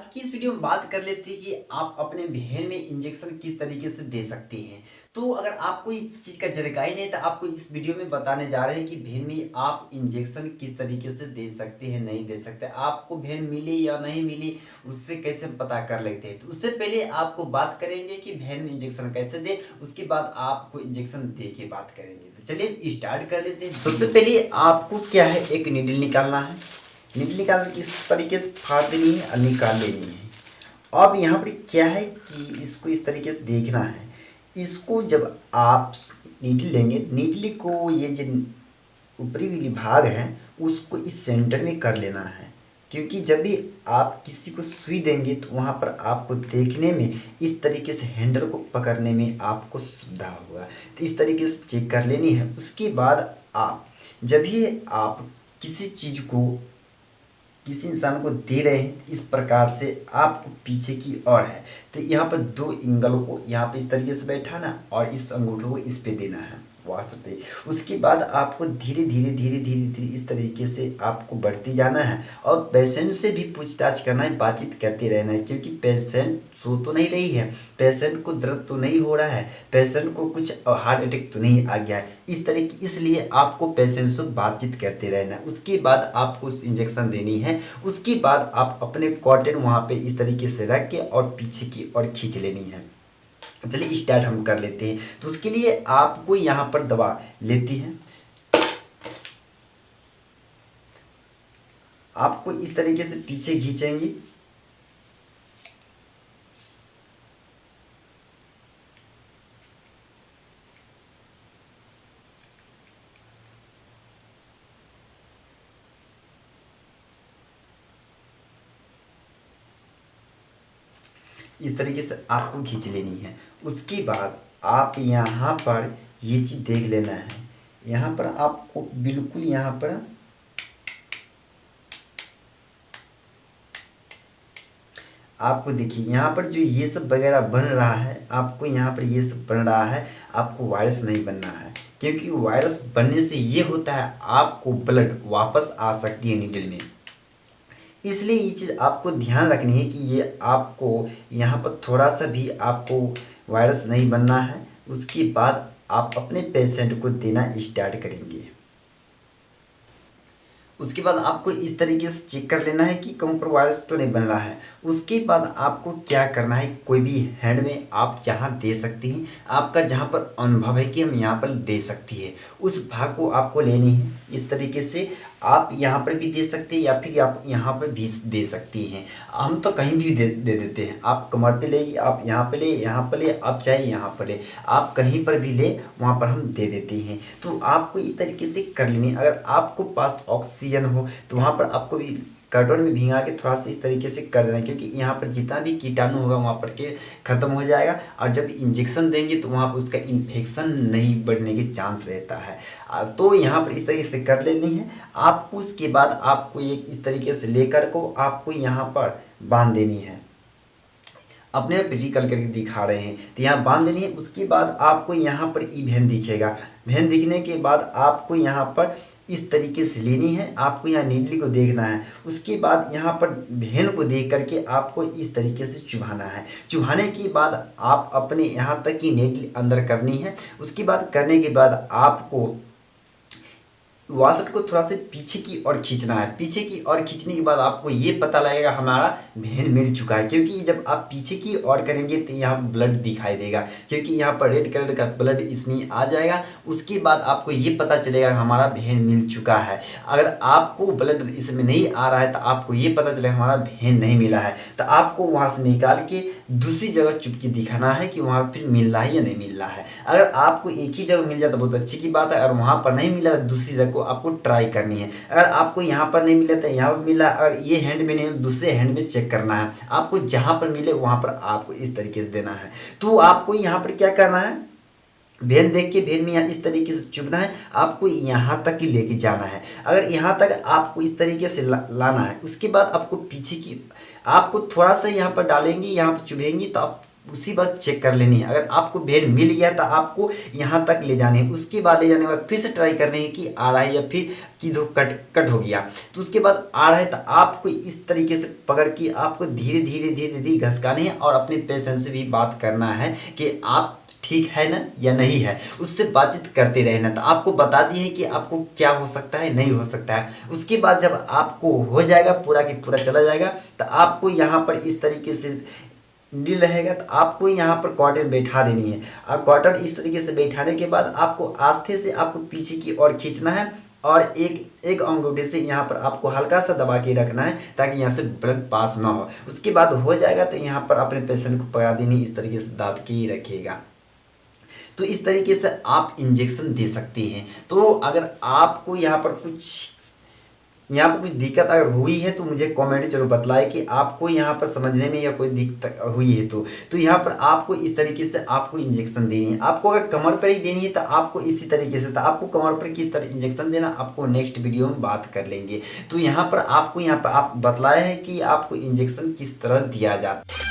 आज की इस वीडियो में बात कर लेते हैं कि आप अपने भेड़ में इंजेक्शन किस तरीके से दे सकते हैं। तो अगर आपको इस चीज़ का जानकारी नहीं तो आपको इस वीडियो में बताने जा रहे हैं कि भेड़ में आप इंजेक्शन किस तरीके से दे सकते हैं, नहीं दे सकते, आपको भेड़ मिली या नहीं मिली उससे कैसे पता कर लेते हैं। तो उससे पहले आपको बात करेंगे कि भेड़ में इंजेक्शन कैसे दे, उसके बाद आपको इंजेक्शन दे के बात करेंगे। तो चलिए स्टार्ट कर लेते हैं। सबसे पहले आपको क्या है, एक नीडल निकालना है। नीडल निकाल के इस तरीके से फाड़ देनी है और निकाल लेनी है। अब यहाँ पर क्या है कि इसको इस तरीके से देखना है। इसको जब आप नीडल लेंगे, नीडल को ये जो ऊपरी वाली भाग है उसको इस सेंटर में कर लेना है, क्योंकि जब भी आप किसी को सुई देंगे तो वहाँ पर आपको देखने में इस तरीके से हैंडल को पकड़ने में आपको सुविधा होगा। तो इस तरीके से चेक कर लेनी है। उसके बाद आप जब भी आप किसी चीज़ को किसी इंसान को दे रहे हैं, इस प्रकार से आपको पीछे की ओर है तो यहाँ पर दो इंगल को यहाँ पे इस तरीके से बैठाना और इस अंगूठे को इस पे देना है वास पे। उसके बाद आपको धीरे धीरे धीरे धीरे धीरे इस तरीके से आपको बढ़ते जाना है और पेशेंट से भी पूछताछ करना है, बातचीत करते रहना है, क्योंकि पेशेंट सो तो नहीं रही है, पेशेंट को दर्द तो नहीं हो रहा है, पेशेंट को कुछ हार्ट अटैक तो नहीं आ गया है इस तरीके, इसलिए आपको पेशेंट से बातचीत करते रहना है। उसके बाद आपको इंजेक्शन देनी है। उसके बाद आप अपने कॉटन वहाँ पे इस तरीके से रख के और पीछे की ओर खींच लेनी है। चलिए स्टार्ट हम कर लेते हैं। तो उसके लिए आपको यहाँ पर दवा लेती है, आपको इस तरीके से पीछे खींचेंगे। इस तरीके से आपको खींच लेनी है। उसके बाद आप यहाँ पर ये चीज़ देख लेना है। यहाँ पर आपको बिल्कुल यहाँ पर आपको देखिए यहाँ पर जो ये सब वगैरह बन रहा है, आपको यहाँ पर ये सब बन रहा है, आपको वायरस नहीं बनना है, क्योंकि वायरस बनने से ये होता है आपको ब्लड वापस आ सकती है नीडल में। इसलिए ये चीज़ आपको ध्यान रखनी है कि ये आपको यहाँ पर थोड़ा सा भी आपको वायरस नहीं बनना है। उसके बाद आप अपने पेशेंट को देना स्टार्ट करेंगे। उसके बाद आपको इस तरीके से चेक कर लेना है कि कहीं पर वायरस तो नहीं बन रहा है। उसके बाद आपको क्या करना है, कोई भी हैंड में आप जहाँ दे सकती हैं, आपका जहाँ पर अनुभव है कि हम यहाँ पर दे सकती है उस भाग को आपको लेनी है। इस तरीके से आप यहाँ पर भी दे सकते हैं या फिर आप यहाँ पर भी दे सकती हैं। हम तो कहीं भी दे देते हैं। आप कमर पे ले, आप यहाँ पे ले, यहाँ पर ले, आप चाहे यहाँ पर ले, आप कहीं पर भी ले, वहाँ पर हम दे देते हैं। तो आपको इस तरीके से कर लेनी। अगर आपको पास ऑक्सीजन हो तो वहाँ पर आपको भी कार्टून में भिंगा के थोड़ा सा इस तरीके से कर देना है, क्योंकि यहाँ पर जितना भी कीटाणु होगा वहाँ पर के ख़त्म हो जाएगा और जब इंजेक्शन देंगे तो वहाँ पर उसका इन्फेक्शन नहीं बढ़ने के चांस रहता है। तो यहाँ पर इस तरीके से कर लेनी है आपको। उसके बाद आपको एक इस तरीके से लेकर को आपको यहाँ पर बांध देनी है। अपने प्रैक्टिकल करके दिखा रहे हैं तो यहाँ बांध देनी है। उसके बाद आपको यहाँ पर ई वेन दिखेगा। वेन दिखने के बाद आपको यहाँ पर इस तरीके से लेनी है। आपको यहाँ नीडली को देखना है। उसके बाद यहाँ पर वेन को देख करके आपको इस तरीके से चुभाना है। चुभाने के बाद आप अपने यहाँ तक की नीडली अंदर करनी है। उसके बाद करने के बाद आपको वासट को थोड़ा से पीछे की ओर खींचना है। पीछे की ओर खींचने के बाद आपको ये पता लगेगा हमारा वेन मिल चुका है, क्योंकि जब आप पीछे की ओर करेंगे तो यहाँ ब्लड दिखाई देगा, क्योंकि यहाँ पर रेड कलर का ब्लड इसमें आ जाएगा। उसके बाद आपको ये पता चलेगा हमारा वेन मिल चुका है। अगर आपको ब्लड इसमें नहीं आ रहा है तो आपको ये पता चलेगा हमारा वेन नहीं मिला है, तो आपको वहाँ से निकाल के दूसरी जगह चुपके दिखाना है कि वहाँ फिर मिल रहा है या नहीं मिल रहा है। अगर आपको एक ही जगह मिल जाए तो बहुत अच्छी की बात है, अगर वहाँ पर नहीं मिला तो दूसरी जगह आपको ट्राई करनी है। अगर आपको यहाँ पर नहीं मिला तो यहाँ पर मिला, अगर ये हैंड में नहीं दूसरे हैंड में चेक करना है। आपको जहाँ पर मिले वहाँ पर आपको इस तरीके से देना है। तो आपको यहाँ पर क्या करना है, वेन देख के वेन में यहाँ इस तरीके से चुभना है। आपको यहाँ तक ही लेके जाना है। अगर यहाँ तक आपको इस तरीके से लाना है। उसके बाद आपको पीछे की आपको थोड़ा सा यहाँ पर डालेंगे, यहाँ पर चुभेंगी तो आप उसी वक्त चेक कर लेनी है। अगर आपको वेन मिल गया तो आपको यहाँ तक ले जाने हैं, उसके बाद ले जाने के बाद फिर से ट्राई करने हैं कि आ रहा है या फिर कि दो कट हो गया। तो उसके बाद आ रहा है तो आपको इस तरीके से पकड़ के आपको धीरे धीरे धीरे धीरे घसकाने हैं और अपने पेशेंट से भी बात करना है कि आप ठीक है ना या नहीं है, उससे बातचीत करते रहना। तो आपको बता दिए कि आपको क्या हो सकता है, नहीं हो सकता है। उसके बाद जब आपको हो जाएगा पूरा कि पूरा चला जाएगा तो आपको यहाँ पर इस तरीके से नील रहेगा तो आपको यहाँ पर कॉटन बैठा देनी है। और कॉटन इस तरीके से बैठाने के बाद आपको आस्ते से आपको पीछे की ओर खींचना है और एक अंगूठे से यहाँ पर आपको हल्का सा दबा के रखना है ताकि यहाँ से ब्लड पास ना हो। उसके बाद हो जाएगा तो यहाँ पर अपने पेशेंट को पकड़ा देनी, इस तरीके से दाब के ही रखिएगा। तो इस तरीके से आप इंजेक्शन दे सकते हैं। तो अगर आपको यहाँ पर कुछ दिक्कत अगर हुई है तो मुझे कमेंट जरूर बतलाएं कि आपको यहाँ पर समझने में या कोई दिक्कत हुई है तो यहाँ पर आपको इस तरीके से आपको इंजेक्शन देनी है। आपको अगर कमर पर ही देनी है तो आपको इसी तरीके से, तो आपको कमर पर किस तरह इंजेक्शन देना आपको नेक्स्ट वीडियो में बात कर लेंगे। तो यहाँ पर आप बतलाए हैं कि आपको इंजेक्शन किस तरह दिया जाता है।